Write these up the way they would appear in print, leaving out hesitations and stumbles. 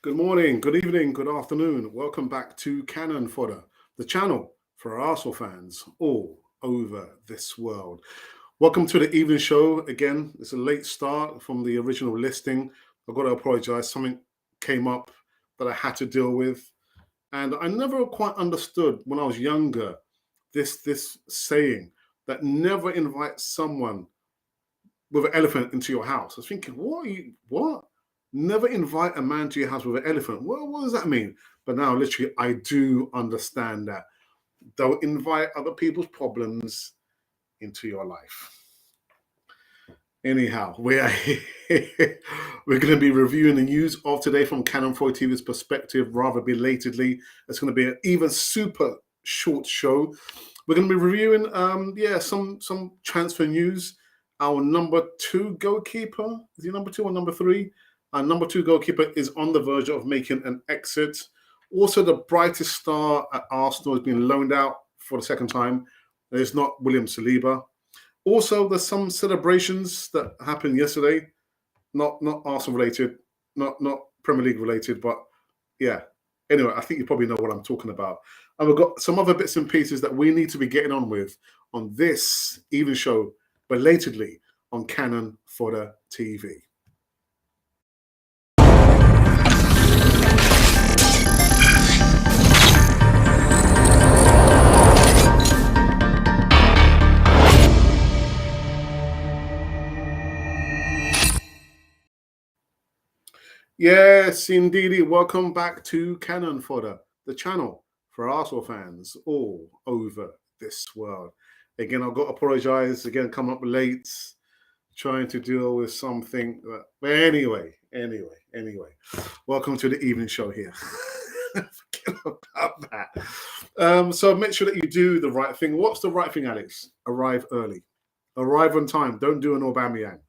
Good morning, good evening, good afternoon. Welcome back to Cannon Fodder, the channel for Arsenal fans all over this world. Welcome to the evening show. Again, it's a late start from the original listing. I've got to apologize. Something came up that I had to deal with. And I never quite understood when I was younger this saying that never invite someone with an elephant into your house. I was thinking, what? Never invite a man to your house with an elephant. What does that mean? But now, literally, I do understand that. Don't invite other people's problems into your life. Anyhow, we're going to be reviewing the news of today from Cannon 4 TV's perspective, rather belatedly. It's going to be an even super short show. We're going to be reviewing, some transfer news. Our number 2 goalkeeper, is he number 2 or number 3? Our number 2 goalkeeper is on the verge of making an exit. Also, the brightest star at Arsenal has been loaned out for the second time. It's not William Saliba. Also, there's some celebrations that happened yesterday, not Arsenal related, not Premier League related, but yeah. Anyway, I think you probably know what I'm talking about. And we've got some other bits and pieces that we need to be getting on with on this evening show, belatedly on Cannon Fodder TV. Yes, indeed. Welcome back to Cannon Fodder, the channel for Arsenal fans all over this world. Again, I've got to apologise. Again, come up late, trying to deal with something. But anyway. Welcome to the evening show here. Forget about that. So make sure that you do the right thing. What's the right thing, Alex? Arrive early. Arrive on time. Don't do an Aubameyang.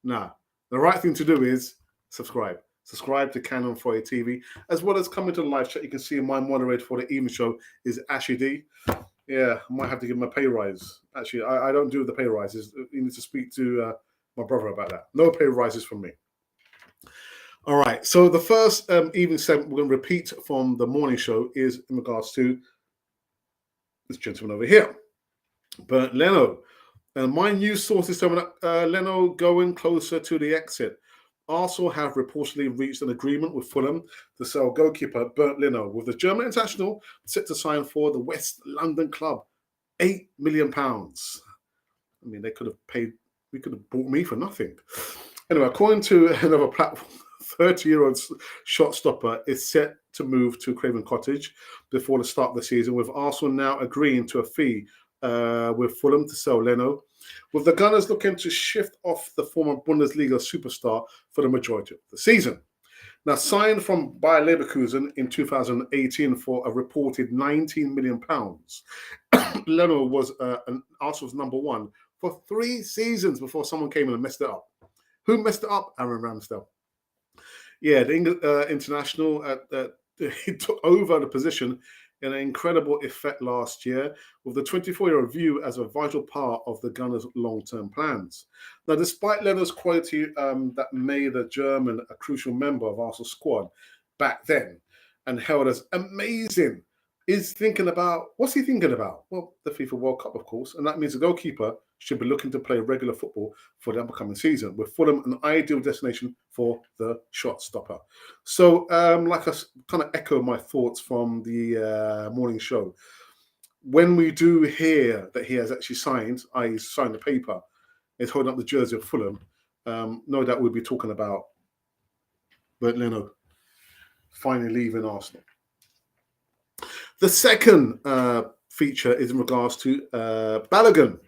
Nah. The right thing to do is subscribe. Subscribe to Cannon 4 TV, as well as coming to the live chat. You can see my moderator for the evening show is Ashley D. Yeah, I might have to give him a pay rise. Actually, I don't do the pay rises. You need to speak to my brother about that. No pay rises from me. All right. So the first evening segment we're going to repeat from the morning show is in regards to this gentleman over here, Bernd Leno. And my news source is telling Leno going closer to the exit. Arsenal have reportedly reached an agreement with Fulham to sell goalkeeper Bernd Leno, with the German international set to sign for the West London club £8 million. I mean, we could have bought me for nothing. Anyway, according to another platform, 30-year-old shot stopper is set to move to Craven Cottage before the start of the season, with Arsenal now agreeing to a fee with Fulham to sell Leno, with the Gunners looking to shift off the former Bundesliga superstar for the majority of the season. Now, signed from Bayer Leverkusen in 2018 for a reported £19 million, Leno was Arsenal's number 1 for 3 seasons before someone came in and messed it up. Who messed it up? Aaron Ramsdale. Yeah, the English international he took over the position in an incredible effect last year, with the 24-year-old view as a vital part of the Gunners' long-term plans. Now, despite Leno's quality that made the German a crucial member of Arsenal's squad back then and held as amazing, what's he thinking about? Well, the FIFA World Cup, of course, and that means the goalkeeper should be looking to play regular football for the upcoming season, with Fulham an ideal destination for the shot stopper. So, like I kind of echo my thoughts from the morning show, when we do hear that he has actually signed, i.e. signed the paper, is holding up the jersey of Fulham, no doubt we'll be talking about Bernd Leno finally leaving Arsenal. The second feature is in regards to Balogun.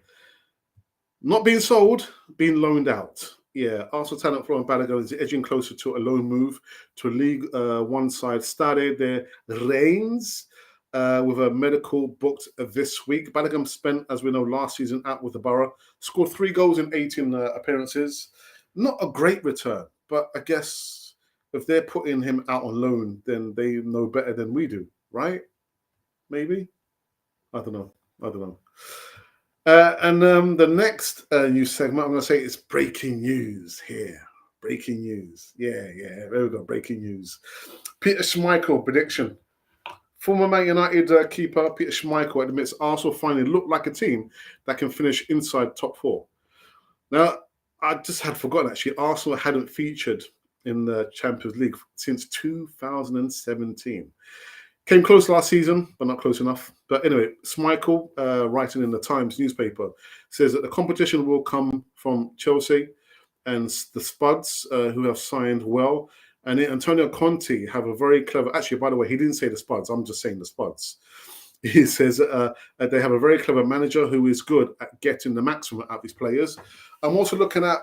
Not being sold, being loaned out. Yeah, Arsenal talent Florian Balogun is edging closer to a loan move to a League One side, Stade de Reims, with a medical booked this week. Balogun spent, as we know, last season out with the Borough, scored 3 goals in 18 appearances. Not a great return, but I guess if they're putting him out on loan, then they know better than we do, right? Maybe? I don't know. And the next news segment, I'm going to say it's breaking news here. Breaking news. Yeah, there we go, breaking news. Peter Schmeichel prediction. Former Man United keeper Peter Schmeichel admits Arsenal finally look like a team that can finish inside top 4. Now, I just had forgotten actually, Arsenal hadn't featured in the Champions League since 2017. Came close last season, but not close enough. But anyway, Schmeichel, writing in the Times newspaper, says that the competition will come from Chelsea and the Spuds, who have signed well. And Antonio Conte have a very clever... Actually, by the way, he didn't say the Spuds. I'm just saying the Spuds. He says that they have a very clever manager who is good at getting the maximum out of his players. I'm also looking at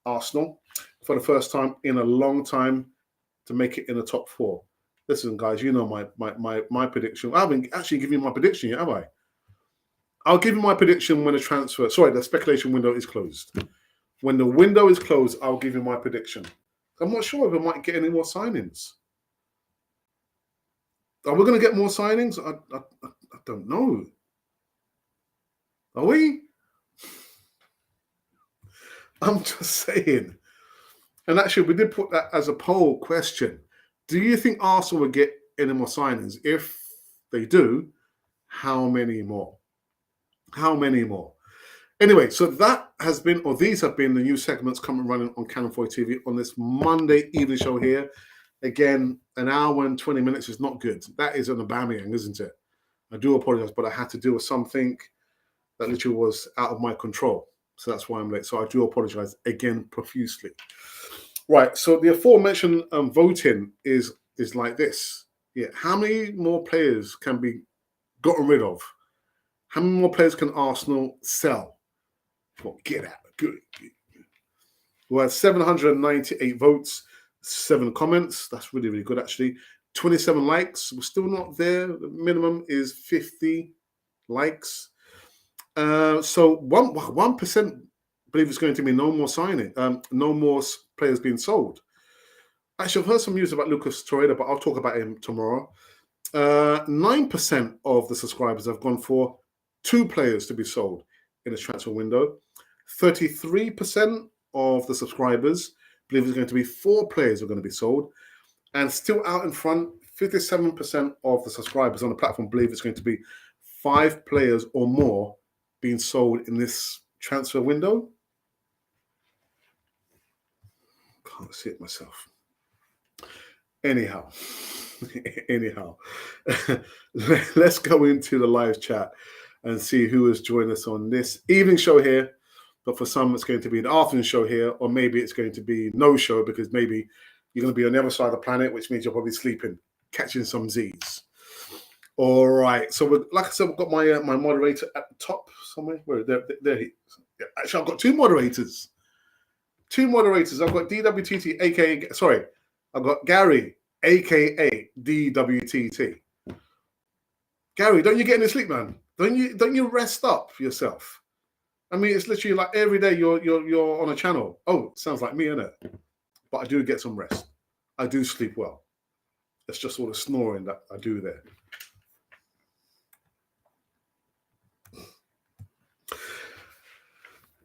Arsenal for the first time in a long time to make it in the top 4. Listen, guys, you know my prediction. I haven't actually given you my prediction yet, have I? I'll give you my prediction when the speculation window is closed. When the window is closed, I'll give you my prediction. I'm not sure if we might get any more signings. Are we going to get more signings? I don't know. Are we? I'm just saying. And actually, we did put that as a poll question. Do you think Arsenal will get any more signings? If they do, how many more? How many more? Anyway, so that has been, or these have been the new segments coming running on Canon 4 TV on this Monday evening show here. Again, an hour and 20 minutes is not good. That is an Aubameyang, isn't it? I do apologize, but I had to deal with something that literally was out of my control. So that's why I'm late. So I do apologize again profusely. Right, so the aforementioned voting is like this. Yeah, how many more players can be gotten rid of? How many more players can Arsenal sell? Well, get out. Good. We had 798 votes, 7 comments. That's really, really good, actually. 27 likes. We're still not there. The minimum is 50 likes. So 1% believe it's going to be no more signing, no more players being sold. Actually, I've heard some news about Lucas Torreira, but I'll talk about him tomorrow. 9% of the subscribers have gone for 2 players to be sold in the transfer window. 33% of the subscribers believe it's going to be 4 players are going to be sold. And still out in front, 57% of the subscribers on the platform believe it's going to be 5 players or more being sold in this transfer window. Can't see it myself. Anyhow, let's go into the live chat and see who has joined us on this evening show here. But for some, it's going to be an afternoon show here, or maybe it's going to be no show because maybe you're going to be on the other side of the planet, which means you're probably sleeping, catching some Z's. All right. So, like I said, we've got my my moderator at the top somewhere. Where there actually, I've got 2 moderators. 2 moderators. I've got DWTT, aka sorry, I've got Gary, aka DWTT. Gary, don't you get any sleep, man? Don't you rest up yourself? I mean, it's literally like every day you're on a channel. Oh, sounds like me, innit? But I do get some rest. I do sleep well. It's just all the snoring that I do there.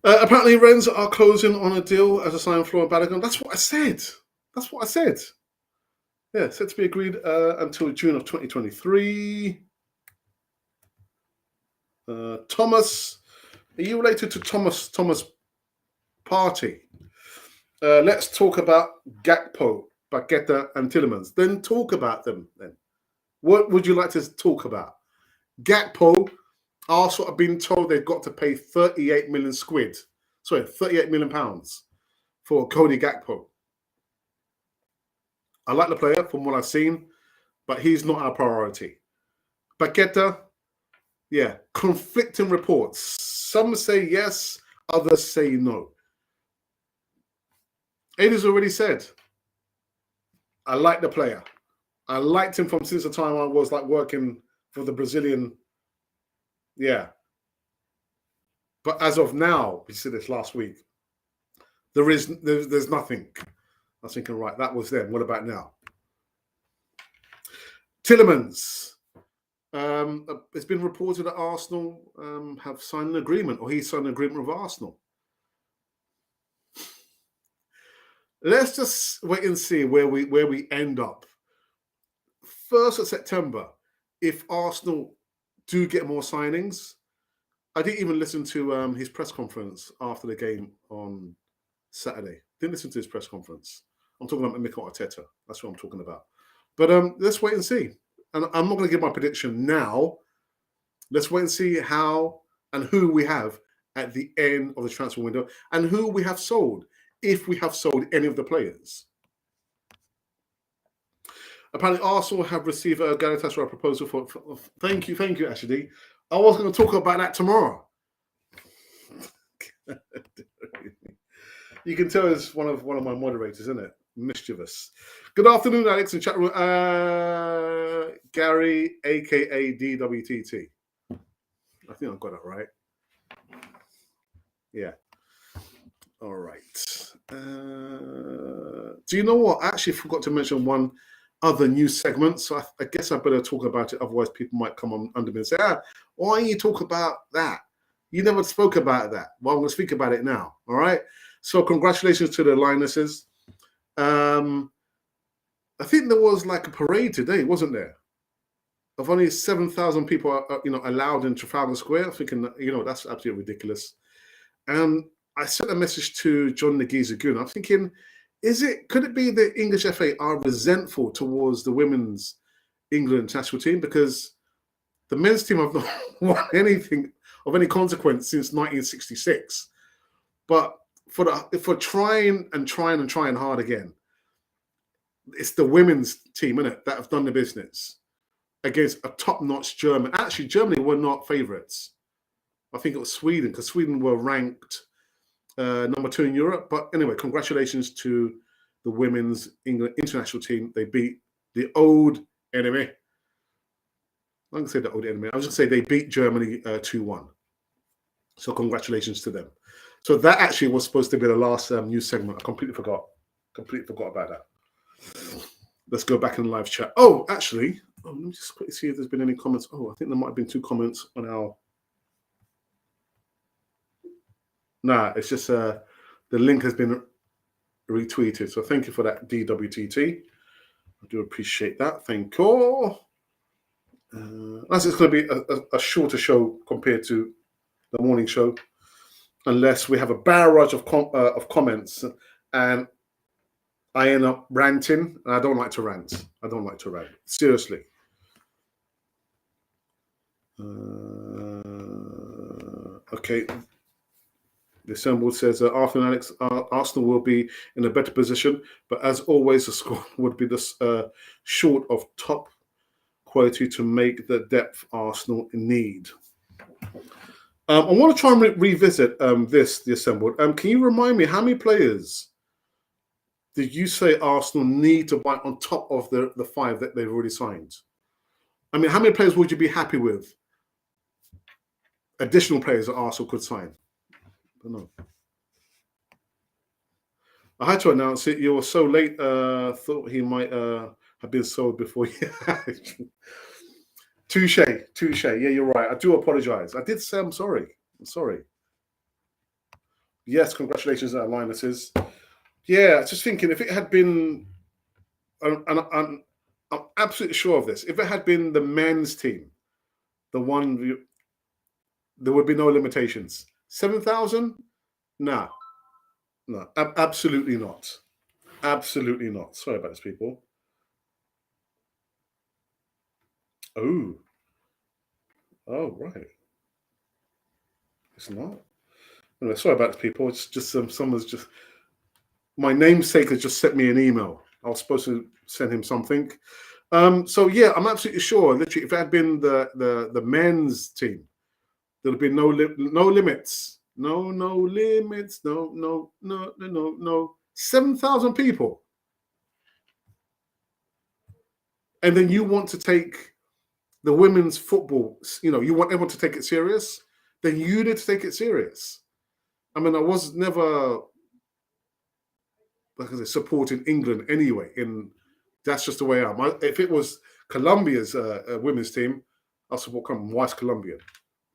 Apparently, Rennes are closing on a deal as a sign for Balogun. That's what I said. That's what I said. Yeah, set to be agreed until June of 2023. Thomas, are you related to Thomas Partey? Let's talk about Gakpo, Paqueta and Tielemans. Then talk about them then. What would you like to talk about? Gakpo, Arsenal have been told they've got to pay 38 million pounds for Cody Gakpo. I like the player from what I've seen, but he's not our priority. Paqueta, yeah, conflicting reports. Some say yes, others say no. Aiden's already said, I like the player. I liked him from since the time I was like working for the Brazilian. Yeah. But as of now, we said this last week, there's nothing. I was thinking, right, that was then. What about now? Tielemans. It's been reported that Arsenal have signed an agreement, or he signed an agreement with Arsenal. Let's just wait and see where we end up 1st of September, if Arsenal do get more signings, I didn't even listen to his press conference after the game on Saturday. Didn't listen to his press conference. I'm talking about Mikel Arteta. That's what I'm talking about. But let's wait and see. And I'm not going to give my prediction now. Let's wait and see how and who we have at the end of the transfer window and who we have sold, if we have sold any of the players. Apparently, Arsenal have received a Galatasaray proposal for thank you, Ashley. I was going to talk about that tomorrow. You can tell it's one of my moderators, isn't it? Mischievous. Good afternoon, Alex in chat room. Gary, aka DWTT. I think I've got it right. Yeah. All right. Do you know what? I actually forgot to mention one other news segment, so I guess I better talk about it. Otherwise, people might come on under me and say, why don't you talk about that? You never spoke about that. Well, I'm going to speak about it now. All right. So congratulations to the Lionesses. I think there was like a parade today, wasn't there? Of only 7,000 people, allowed in Trafalgar Square. I'm thinking, that's absolutely ridiculous. And I sent a message to John Nagisa-Gun. I'm thinking, could it be the English FA are resentful towards the women's England national team because the men's team have not won anything of any consequence since 1966. But for trying hard again, it's the women's team, isn't it, that have done the business against a top-notch German. Actually, Germany were not favourites. I think it was Sweden, because Sweden were ranked number 2 in Europe. But anyway, congratulations to the women's England international team. They beat the old enemy. I'm going to say the old enemy. I was going to say they beat Germany 2-1. So congratulations to them. So that actually was supposed to be the last news segment. I completely forgot. About that. Let's go back in the live chat. Oh, actually, let me just quickly see if there's been any comments. Oh, I think there might have been 2 comments on our... Nah, it's just the link has been retweeted. So thank you for that, DWTT. I do appreciate that. Thank you. That's it's going to be a shorter show compared to the morning show, unless we have a barrage of comments and I end up ranting. And I don't like to rant. Seriously. Okay. The assembled says, Arthur and Alex, Arsenal will be in a better position, but as always, the squad would be this short of top quality to make the depth Arsenal need. I want to try and revisit the assembled. Can you remind me how many players did you say Arsenal need to buy on top of the 5 that they've already signed? I mean, how many players would you be happy with? Additional players that Arsenal could sign? I don't know. I had to announce it. You were so late. Thought he might have been sold before you. Touche. Yeah, you're right. I do apologize. I did say I'm sorry. Yes, congratulations at Lionesses. Yeah, just thinking if it had been, and I'm absolutely sure of this, if it had been the men's team, the one, there would be no limitations. 7,000? No, absolutely not. Absolutely not. Sorry about this, people. Oh, right. It's not. Anyway, sorry about this, people. It's just someone's just. My namesake has just sent me an email. I was supposed to send him something. So yeah, I'm absolutely sure. Literally, if it had been the men's team, there'd have been no limits. No limits. No. 7,000 people. And then you want to take the women's football, you want everyone to take it serious, then you need to take it serious. I mean, I was never, like I said, supporting England anyway. That's just the way I am. If it was Colombia's women's team, I'll support Wife's Colombian.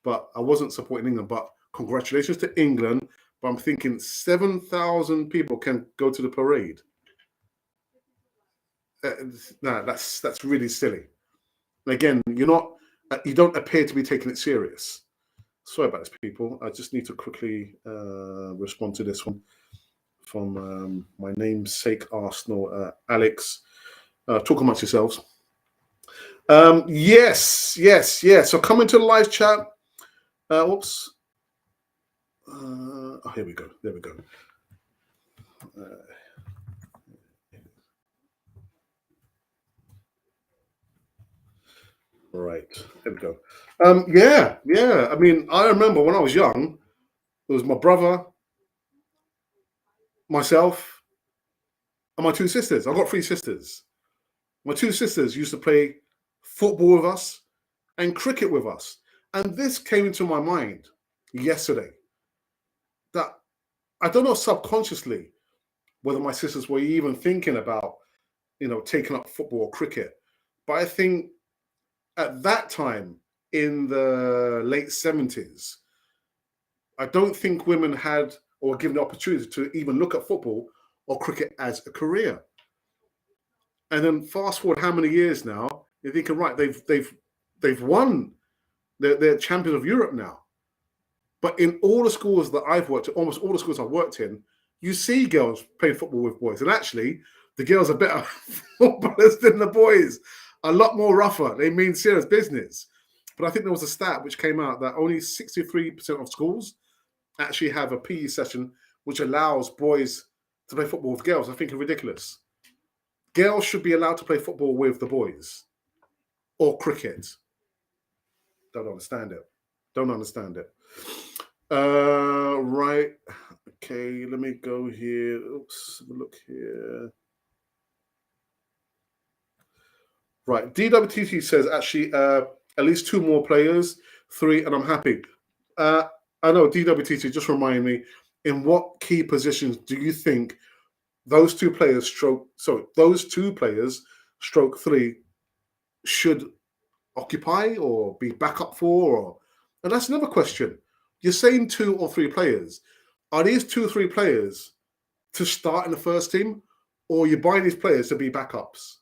But I wasn't supporting England. But congratulations to England. But I'm thinking 7,000 people can go to the parade. No, that's really silly. Again, you don't appear to be taking it serious. Sorry about this, people. I just need to quickly respond to this one from my namesake Arsenal, Alex. Talk amongst yourselves. Yes. So come into the live chat. Oops. Here we go. There we go. Right. There we go. Yeah. I mean, I remember when I was young, it was my brother, myself, and my two sisters. I've got three sisters. My two sisters used to play football with us and cricket with us. And this came into my mind yesterday that I don't know subconsciously whether my sisters were even thinking about, taking up football or cricket. But I think at that time in the late 70s, I don't think women had or were given the opportunity to even look at football or cricket as a career. And then fast forward how many years now? You're thinking, right, they've won. They're champions of Europe now. But in all the schools that I've worked at, almost all the schools I've worked in, you see girls playing football with boys. And actually, the girls are better footballers than the boys. A lot more rougher. They mean serious business. But I think there was a stat which came out that only 63% of schools actually have a PE session which allows boys to play football with girls. I think it's ridiculous. Girls should be allowed to play football with the boys or cricket. Don't understand it. Right. Okay, let me go here. Oops, have a look here. Right, DWTT says actually at least two more players, 3, and I'm happy. I know DWTT, just remind me, in what key positions do you think those two players stroke 3 should occupy or be backup for? And that's another question. You're saying 2 or 3 players. Are these 2 or 3 players to start in the first team, or you buy these players to be backups?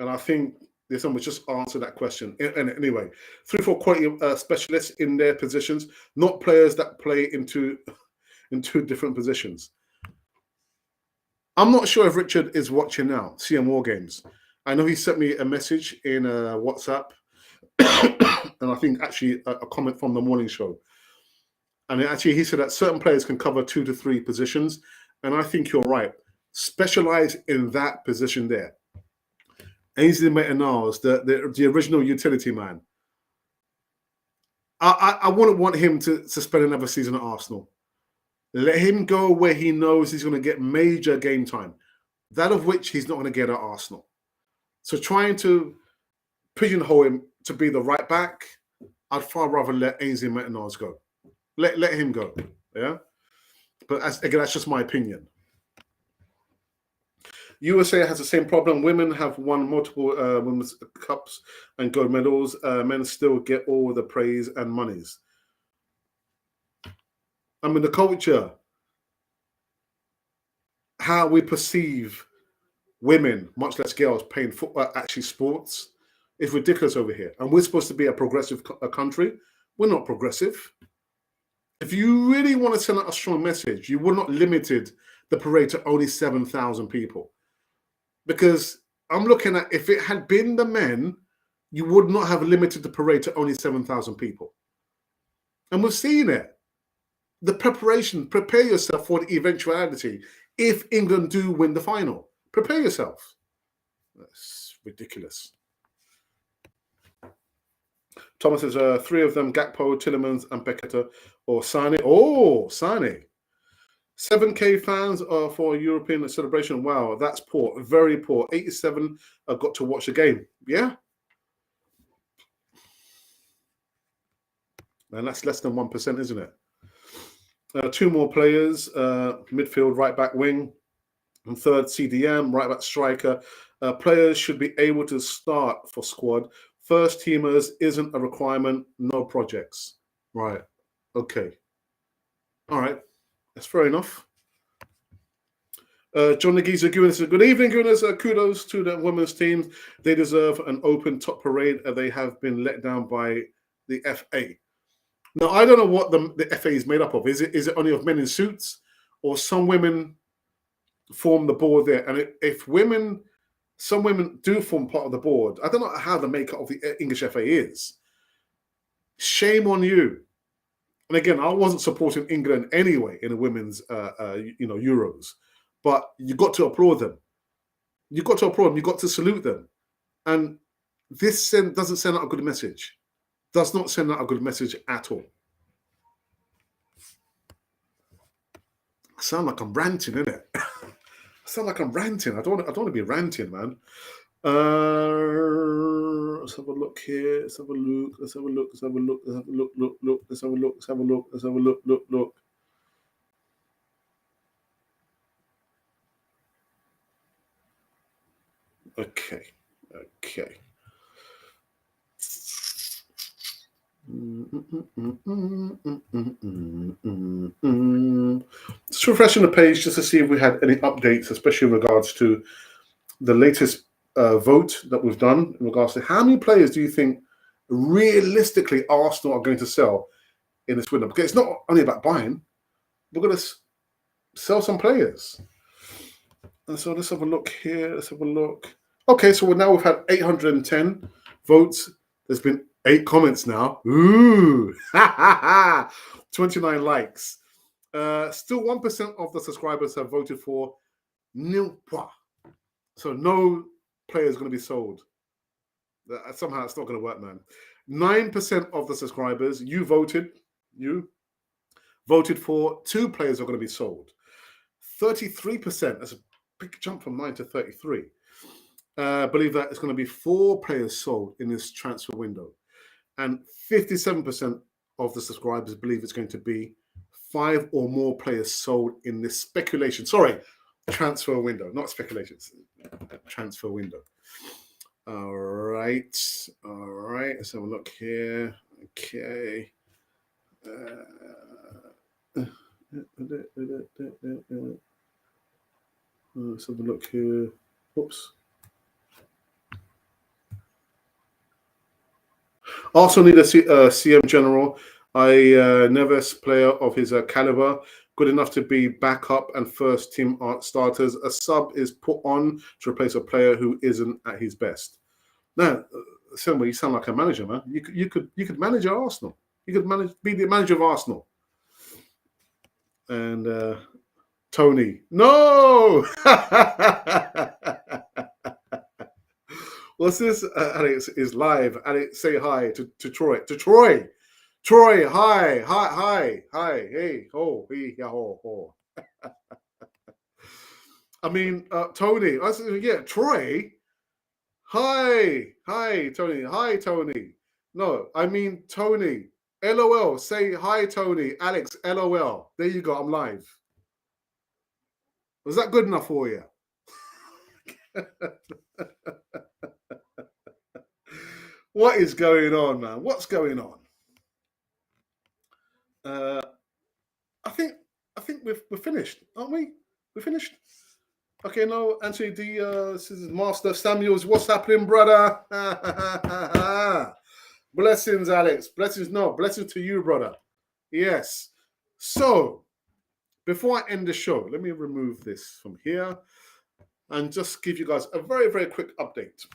And I think this one was just answer that question. And anyway, 3-4 quality specialists in their positions, not players that play into different positions. I'm not sure if Richard is watching now, CM War Games. I know he sent me a message in WhatsApp, and I think actually a comment from the morning show. And actually, he said that certain players can cover 2 to 3 positions, and I think you're right. Specialize in that position there. Ainsley Maitland-Niles, the original utility man. I wouldn't want him to spend another season at Arsenal. Let him go where he knows he's going to get major game time, that of which he's not going to get at Arsenal. So trying to pigeonhole him to be the right back, I'd far rather let Ainsley Maitland-Niles go. Let him go, yeah? But again, that's just my opinion. USA has the same problem. Women have won multiple women's cups and gold medals. Men still get all the praise and monies. I mean, the culture, how we perceive women, much less girls, playing football, actually sports, is ridiculous over here. And we're supposed to be a progressive country. We're not progressive. If you really want to send out a strong message, you would not limited the parade to only 7,000 people. Because I'm looking at, if it had been the men, you would not have limited the parade to only 7,000 people. And we've seen it. The preparation, prepare yourself for the eventuality. If England do win the final, prepare yourself. That's ridiculous. Thomas says 3 of them, Gakpo, Tielemans, and Paqueta, or Sane. Oh, Sane. 7K fans for a European celebration. Wow, that's poor. Very poor. 87 got to watch the game. Yeah. And that's less than 1%, isn't it? 2 more players, midfield, right back, wing, and 3rd CDM, right back, striker. Players should be able to start for squad. First teamers isn't a requirement. No projects. Right. Okay. All right. That's fair enough. John Nagiza Guinness says, good evening, Guinness. Kudos to the women's teams. They deserve an open top parade. They have been let down by the FA. Now, I don't know what the FA is made up of. Is it only of men in suits, or some women form the board there? And if some women do form part of the board, I don't know how the makeup of the English FA is. Shame on you. And again, I wasn't supporting England anyway in the women's, Euros. But you got to applaud them. You got to applaud them. You got to salute them. And this doesn't send out a good message. Does not send out a good message at all. I sound like I'm ranting, innit? I sound like I'm ranting. I don't want to be ranting, man. Let's have a look here. Let's have a look. Let's have a look. Let's have a look. Let's have a look. Look. Let's have a look. Let's have a look. Let's have a look. Look. Okay. Just refreshing the page just to see if we had any updates, especially in regards to the latest vote that we've done in regards to how many players do you think realistically Arsenal are going to sell in this window? Because it's not only about buying. We're going to sell some players. And so let's have a look here. Let's have a look. Okay, so now we've had 810 votes. There's been 8 comments now. Ooh, 29 likes. Still 1% of the subscribers have voted for nil point. So no player is going to be sold. Somehow it's not going to work, man. 9% of the subscribers, you voted for 2 players are going to be sold. 33%, that's a big jump from 9 to 33. Believe that it's going to be 4 players sold in this transfer window. And 57% of the subscribers believe it's going to be 5 or more players sold in this transfer window, not speculations, transfer window. All right. Let's have a look here. Okay. Let's have a look here. Oops. Also need a CM General. Neves player of his caliber, good enough to be backup and first team starters. A sub is put on to replace a player who isn't at his best. Now, Selma, you sound like a manager, man. You could manage Arsenal. You could be the manager of Arsenal. And Tony, no. What's this? Alex is live. Alex, say hi to Troy. Troy, hi, hey, ho, he, ho. I mean, Tony. I said, yeah, Troy. Hi, Tony. Hi, Tony. No, I mean Tony. LOL. Say hi, Tony. Alex, LOL. There you go. I'm live. Was that good enough for you? What is going on, man? What's going on? I think we're finished, aren't we? We're finished. Okay, no, Anthony D. This is Master Samuels. What's happening, brother? Blessings, Alex. Blessings to you, brother. Yes. So, before I end the show, let me remove this from here and just give you guys a very, very quick update.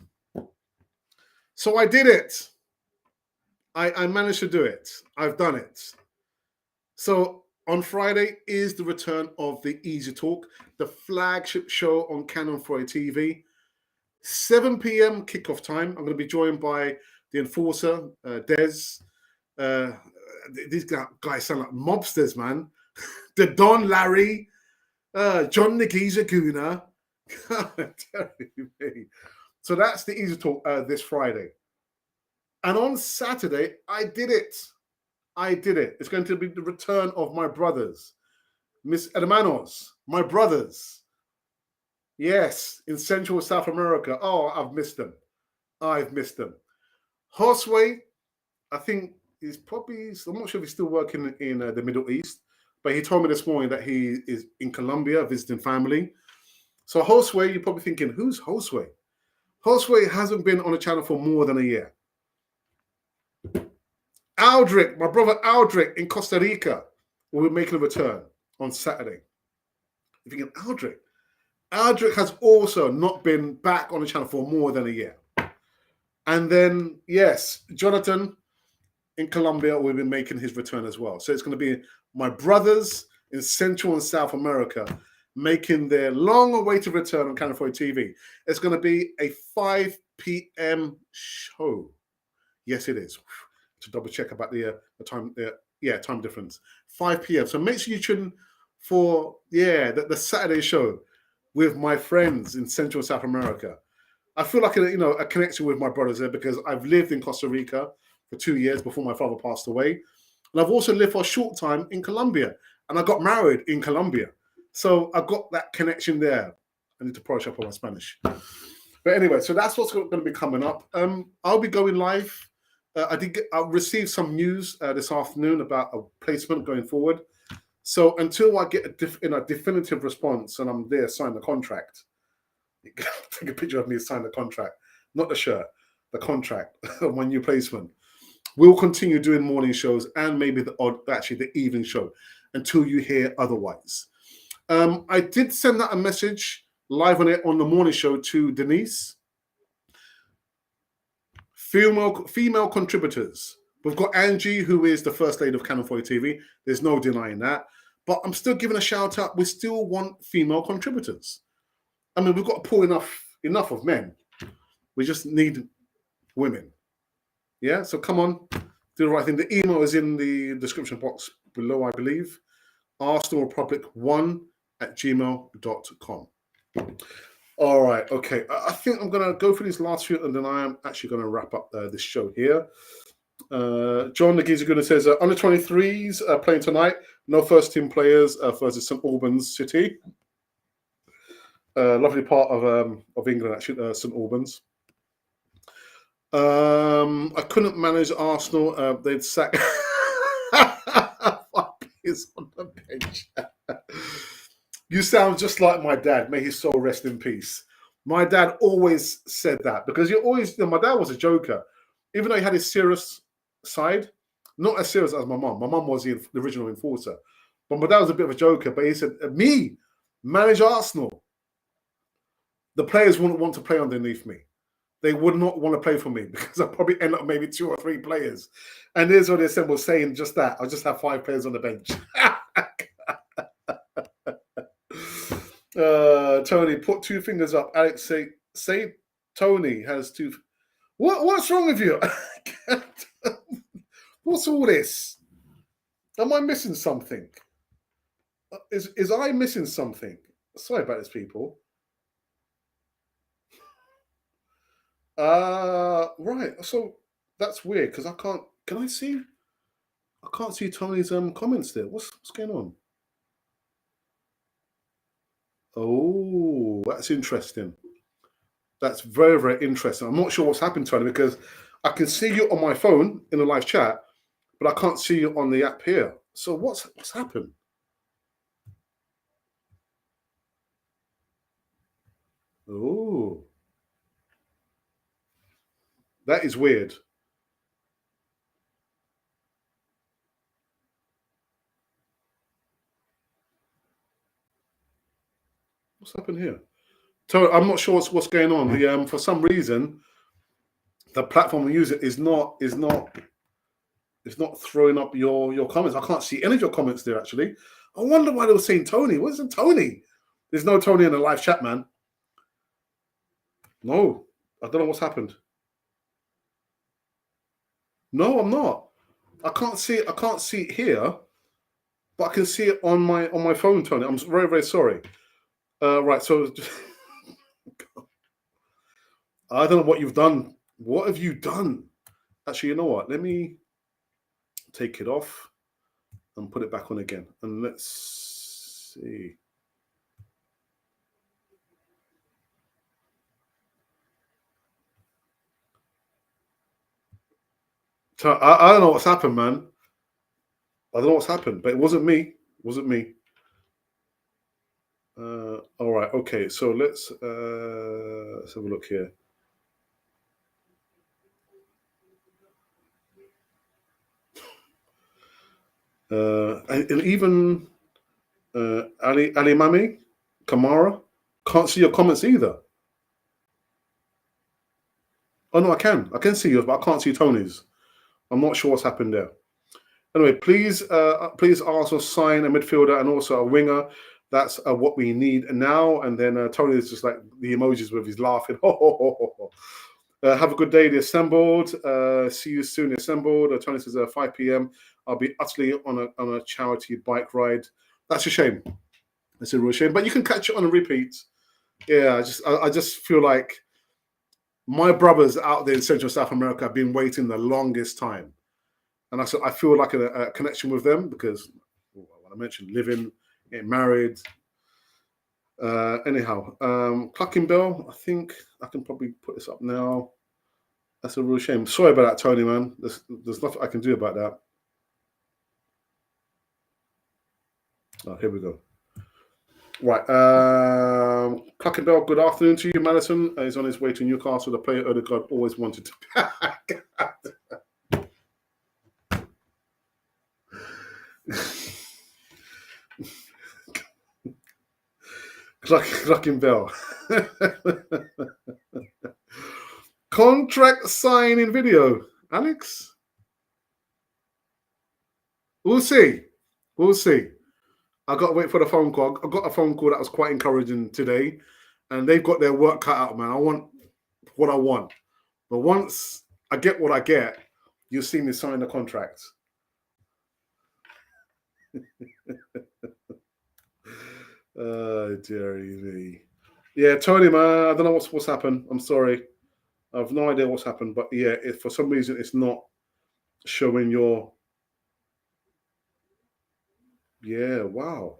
So I did it. I managed to do it. I've done it. So on Friday is the return of the Easy Talk, the flagship show on Canon 4 TV. 7 p.m. kickoff time. I'm going to be joined by the enforcer, Des. These guys sound like mobsters, man. The Don Larry, John Nagiza Guna. So that's the Easy Talk this Friday. And on Saturday, I did it. It's going to be the return of my brothers. Miss Hermanos, my brothers. Yes, in Central South America. Oh, I've missed them. Josue, I think I'm not sure if he's still working in the Middle East, but he told me this morning that he is in Colombia visiting family. So Josue, you're probably thinking, who's Josue? Josue hasn't been on the channel for more than a year. Aldrich, my brother Aldrich in Costa Rica, will be making a return on Saturday. You're thinking, Aldrich? Aldrich has also not been back on the channel for more than a year. And then, yes, Jonathan in Colombia will be making his return as well. So it's going to be my brothers in Central and South America making their long-awaited return on Canal 4 TV. It's going to be a 5 p.m. show. Yes, it is. To double check about the time, time difference. 5 p.m. So make sure you tune for the Saturday show with my friends in Central and South America. I feel like a connection with my brothers there because I've lived in Costa Rica for 2 years before my father passed away, and I've also lived for a short time in Colombia, and I got married in Colombia. So I've got that connection there. I need to polish up on my Spanish. But anyway, so that's what's going to be coming up. I'll be going live. I received some news this afternoon about a placement going forward. So until I get a definitive response and I'm there, sign the contract. Take a picture of me, sign the contract, not the shirt, the contract of my new placement. We'll continue doing morning shows and maybe the evening show until you hear otherwise. I did send out a message live on it on the morning show to Denise. Female contributors. We've got Angie, who is the first lady of Canal 4 TV. There's no denying that. But I'm still giving a shout out. We still want female contributors. I mean, we've got to pull enough of men. We just need women. Yeah, so come on, do the right thing. The email is in the description box below, I believe. ArsenalRepublic1@gmail.com. All right, okay. I think I'm going to go for these last few, and then I am actually going to wrap up this show here. John Nagizaguna says, under 23s playing tonight. No first-team players versus St Albans City. Lovely part of England, actually, St Albans. I couldn't manage Arsenal. They'd sack. Is on the bench. You sound just like my dad. May his soul rest in peace. My dad always said that because my dad was a joker, even though he had his serious side, not as serious as my mom. My mom was the original enforcer, but my dad was a bit of a joker. But he said, "Me manage Arsenal. The players wouldn't want to play underneath me. They would not want to play for me because I'll probably end up maybe 2 or 3 players." And there's what they said was saying just that. I'll just have 5 players on the bench. Tony, put 2 fingers up. Alex, say Tony has 2. What's wrong with you? What's all this? Am I missing something? Is I missing something? Sorry about this, people. Right. So that's weird because I can't. Can I see? I can't see Tony's comments there. What's going on? Oh, that's interesting. That's very, very interesting. I'm not sure what's happened, Tony, because I can see you on my phone in the live chat, but I can't see you on the app here. So what's happened? Oh, that is weird. What's happened here? So I'm not sure what's going on. For some reason, the platform we use is not throwing up your comments. I can't see any of your comments there. Actually, I wonder why they were saying Tony. What is it, Tony? There's no Tony in the live chat, man. No, I don't know what's happened. No, I'm not. I can't see it here, but I can see it on my phone, Tony. I'm very, very sorry. Right, so I don't know what you've done. What have you done? Actually, you know what? Let me take it off and put it back on again. And let's see. I don't know what's happened, man. I don't know what's happened, but it wasn't me. It wasn't me. All right. Okay. So let's have a look here. And even Ali Mami Kamara can't see your comments either. Oh no, I can. I can see yours, but I can't see Tony's. I'm not sure what's happened there. Anyway, please also sign a midfielder and also a winger. That's what we need now. And then Tony is just like the emojis with his laughing. Have a good day, the assembled. See you soon, the assembled. Tony says 5 p.m. I'll be utterly on a charity bike ride. That's a shame. It's a real shame. But you can catch it on a repeat. Yeah, I just feel like my brothers out there in Central South America have been waiting the longest time. And I feel like a connection with them because, what I mentioned, living, getting married. Anyhow, Clucking Bell, I think I can probably put this up now. That's a real shame. Sorry about that, Tony, man. There's nothing I can do about that. Oh, here we go. Right. Clucking Bell, good afternoon to you, Madison. He's on his way to Newcastle. The player Odegaard always wanted to. Clucking Bell. Contract signing video, Alex. We'll see. We'll see. I got to wait for the phone call. I got a phone call that was quite encouraging today, and they've got their work cut out, man. I want what I want, but once I get what I get, you'll see me sign the contract. Dearie me. Yeah, Tony, man, I don't know what's happened. I'm sorry. I have no idea what's happened, but yeah, if for some reason it's not showing your. Yeah, wow.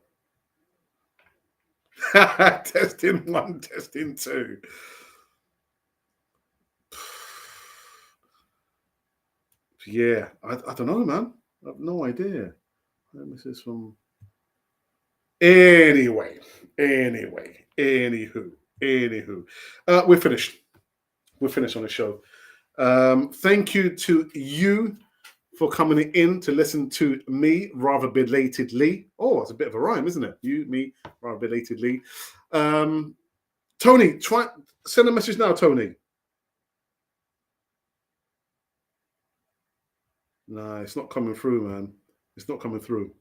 Testing 1, testing 2. Yeah, I don't know, man. I have no idea. This is from. Anyway, anywho. We're finished. We're finished on the show. Thank you to you for coming in to listen to me rather belatedly. Oh, it's a bit of a rhyme, isn't it? You, me, rather belatedly. Tony, send a message now, Tony. No, it's not coming through, man. It's not coming through.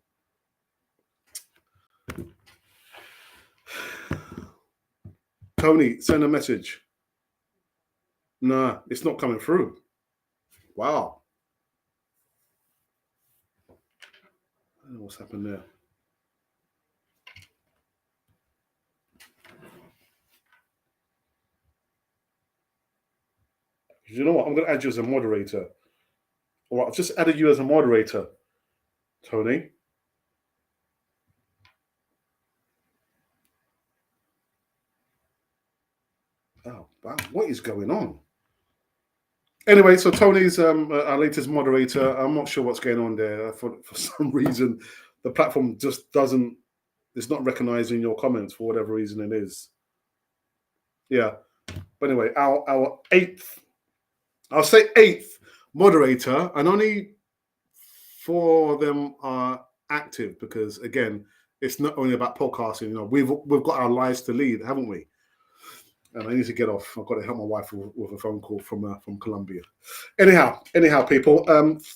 Tony, send a message. Nah, it's not coming through. Wow. I don't know what's happened there. You know what? I'm going to add you as a moderator. All right, I've just added you as a moderator, Tony. Oh, wow. What is going on? Anyway, so Tony's our latest moderator. I'm not sure what's going on there. For some reason, the platform just doesn't. It's not recognizing your comments for whatever reason it is. Yeah. But anyway, our eighth, I'll say eighth moderator, and only 4 of them are active because again, it's not only about podcasting. You know, we've got our lives to lead, haven't we? And I need to get off. I've got to help my wife with a phone call from Colombia. Anyhow, people,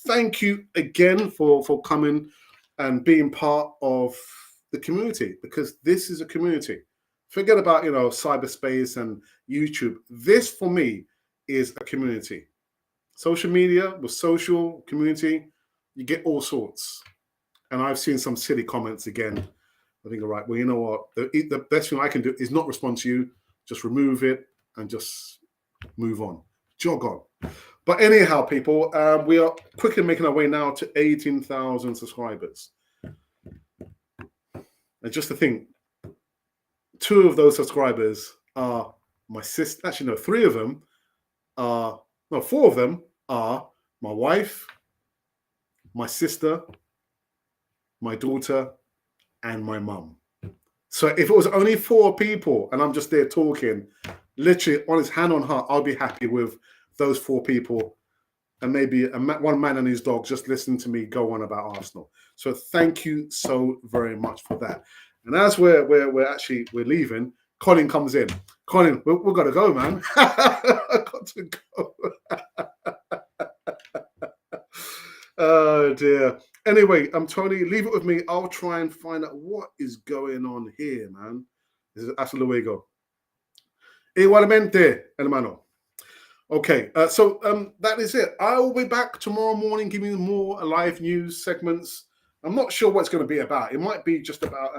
thank you again for coming and being part of the community because this is a community. Forget about cyberspace and YouTube. This for me is a community. Social media with social community, you get all sorts. And I've seen some silly comments again. I think, all right, well, you know what? The best thing I can do is not respond to you. Just remove it and just move on. Jog on. But anyhow, people, we are quickly making our way now to 18,000 subscribers. And just to think, 2 of those subscribers are my sister. Actually, no, 3 of them are, no, 4 of them are my wife, my sister, my daughter, and my mum. So if it was only 4 people and I'm just there talking, literally on his hand on heart, I'll be happy with those 4 people and maybe one man and his dog just listening to me go on about Arsenal. So thank you so very much for that. And as we're leaving, Colin comes in. Colin, we've got to go, man. I've got to go. Oh dear. Anyway, Tony, leave it with me. I'll try and find out what is going on here, man. This is hasta luego. Igualmente, hermano. Okay, so that is it. I will be back tomorrow morning giving you more live news segments. I'm not sure what it's going to be about. It might be just about,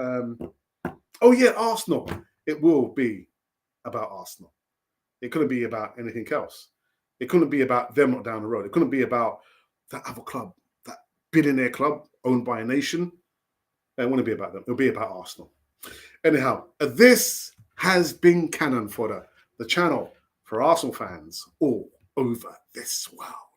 Arsenal. It will be about Arsenal. It couldn't be about anything else. It couldn't be about them not down the road. It couldn't be about that other club, that billionaire club owned by a nation. It wouldn't be about them. It'll be about Arsenal. Anyhow, this has been Cannon Fodder, the channel for Arsenal fans all over this world.